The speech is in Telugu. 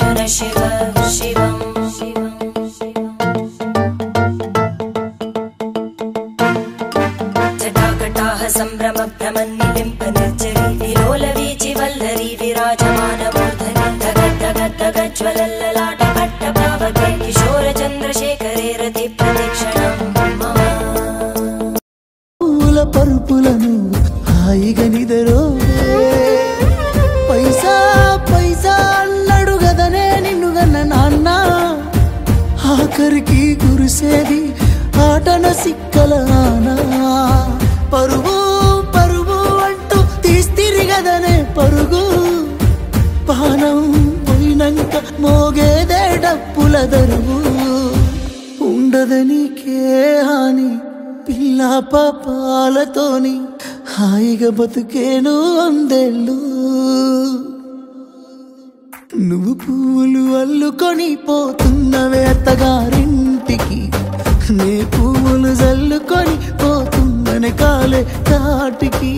సుదర్శన శివ శివం జటాకటాహ సంభ్రమ భ్రమన్నిలింప నిర్జరి విలోల వీచి వల్లరి విరాజమాన మూర్ధని జ్వలల్లలాట పట్ట పావకే కిశోర చంద్రశేఖరే రతి ప్రదక్షిణం పూల పరుపులను హాయిగా నిదరో పైసా పైసా అన్నాడు గదనే నిన్ను గన్న నాన్న ఆఖరికి కురిసేది ఆటన సిక్కల పరుగు పరుగు అంటూ తీస్తిరి గదనే పరుగు పానం పోయినంక మోగేదే డప్పుల దరువు ఉండదనికే హాని పిల్ల పాపాలతోని హాయిగా బతుకేను వందేళ్ళు నువ్వు పువ్వులు అల్లుకొని పోతున్నవే అత్తగారింటికి నే పువ్వులు జల్లుకొని పోతున్ననే కాలే కాటికి